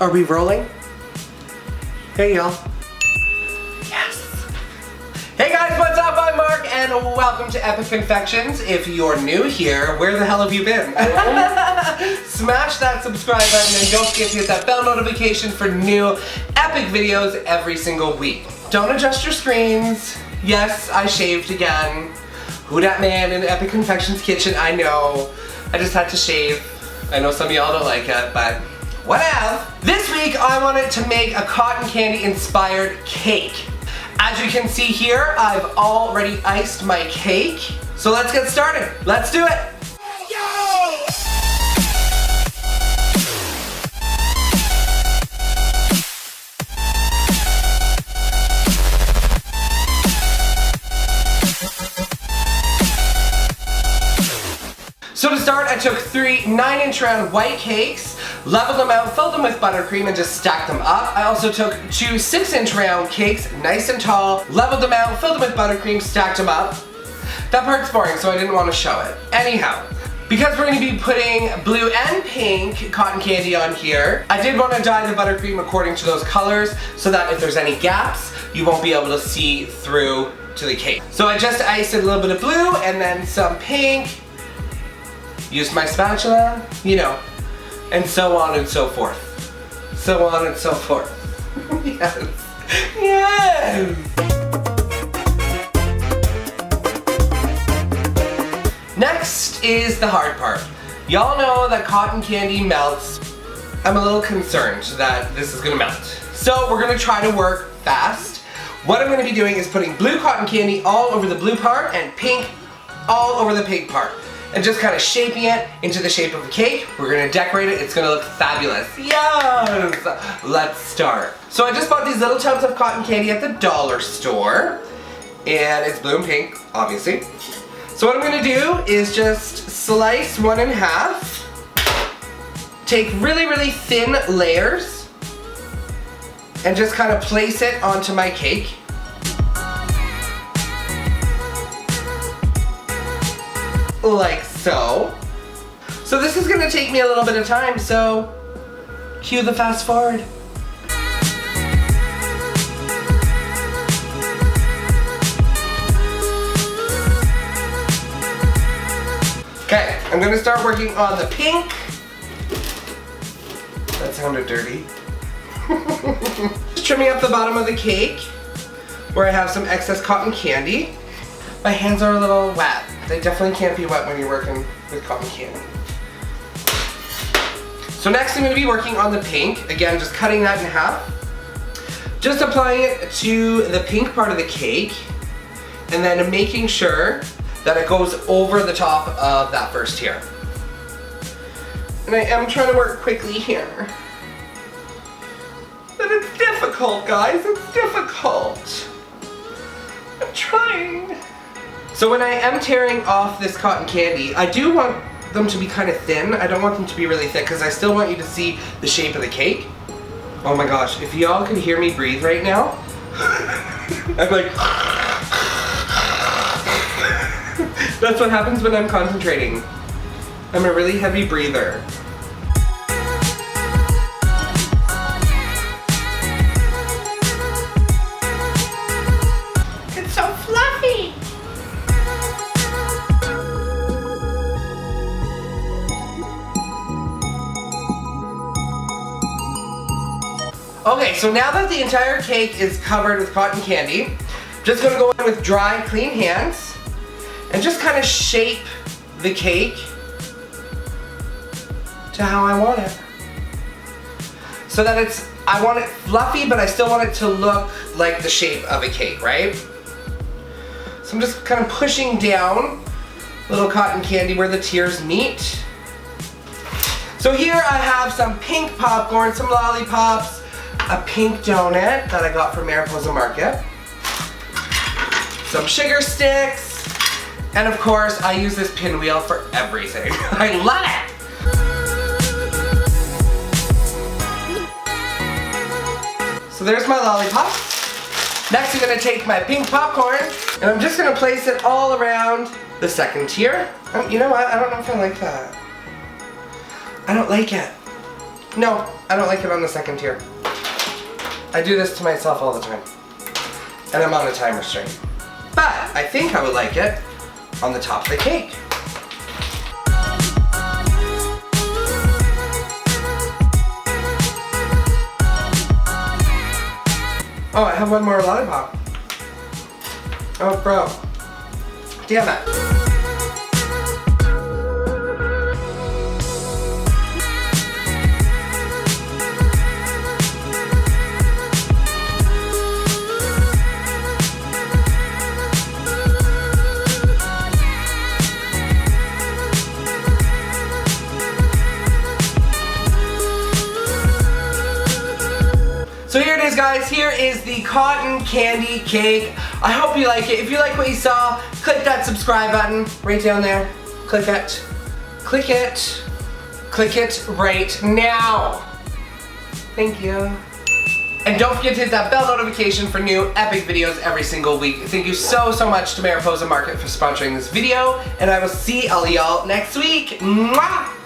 Are we rolling? Hey y'all. Yes. Hey guys, what's up? I'm Mark and welcome to Epic Confections. If you're new here, where the hell have you been? Smash that subscribe button and don't forget to hit that bell notification for new epic videos every single week. Don't adjust your screens. Yes, I shaved again. Who dat man in Epic Confections kitchen? I know. I just had to shave. I know some of y'all don't like it, but whatever. This week I wanted to make a cotton candy inspired cake. As you can see here, I've already iced my cake. So let's get started. Let's do it. So to start, I took 3 9-inch round white cakes, leveled them out, filled them with buttercream, and just stacked them up. I also took 2 6-inch round cakes, nice and tall, leveled them out, filled them with buttercream, stacked them up. That part's boring, so I didn't want to show it. Anyhow, because we're going to be putting blue and pink cotton candy on here, I did want to dye the buttercream according to those colors so that if there's any gaps, you won't be able to see through to the cake. So I just iced a little bit of blue and then some pink. Used my spatula, you know, and so on and so forth. So on and so forth. Yes. Yes! Next is the hard part. Y'all know that cotton candy melts. I'm a little concerned that this is gonna melt. So we're gonna try to work fast. What I'm gonna be doing is putting blue cotton candy all over the blue part and pink all over the pink part. And just kind of shaping it into the shape of a cake. We're gonna decorate it, it's gonna look fabulous. Yes! Let's start. So I just bought these little tubs of cotton candy at the dollar store. And it's blue and pink, obviously. So what I'm gonna do is just slice one in half. Take really, really thin layers. And just kind of place it onto my cake. Like so. So this is gonna take me a little bit of time, so cue the fast forward. Okay, I'm gonna start working on the pink. That sounded dirty. Just trimming up the bottom of the cake where I have some excess cotton candy. My hands are a little wet. They definitely can't be wet when you're working with cotton candy. So next I'm going to be working on the pink. Again, just cutting that in half. Just applying it to the pink part of the cake. And then making sure that it goes over the top of that first tier. And I am trying to work quickly here. But it's difficult, guys. It's difficult. I'm trying. So when I am tearing off this cotton candy, I do want them to be kind of thin. I don't want them to be really thick because I still want you to see the shape of the cake. Oh my gosh, if y'all could hear me breathe right now, I'm like, that's what happens when I'm concentrating. I'm a really heavy breather. It's so fluffy. Okay, so now that the entire cake is covered with cotton candy, I'm just gonna go in with dry, clean hands and just kind of shape the cake to how I want it. So that I want it fluffy, but I still want it to look like the shape of a cake, right? So I'm just kind of pushing down little cotton candy where the tiers meet. So here I have some pink popcorn, some lollipops, a pink donut that I got from Mariposa Market, some sugar sticks, and of course I use this pinwheel for everything. I love it! So there's my lollipop. Next I'm going to take my pink popcorn and I'm just going to place it all around the second tier. You know what? I don't know if I like that. I don't like it. No, I don't like it on the second tier. I do this to myself all the time. And I'm on a time restraint. But I think I would like it on the top of the cake. Oh, I have one more lollipop. Oh, bro. Damn it. So here it is, guys. Here is the cotton candy cake. I hope you like it. If you like what you saw, click that subscribe button right down there. Click it. Click it. Click it right now. Thank you. And don't forget to hit that bell notification for new epic videos every single week. Thank you so much to Mariposa Market for sponsoring this video. And I will see all y'all next week. Mwah!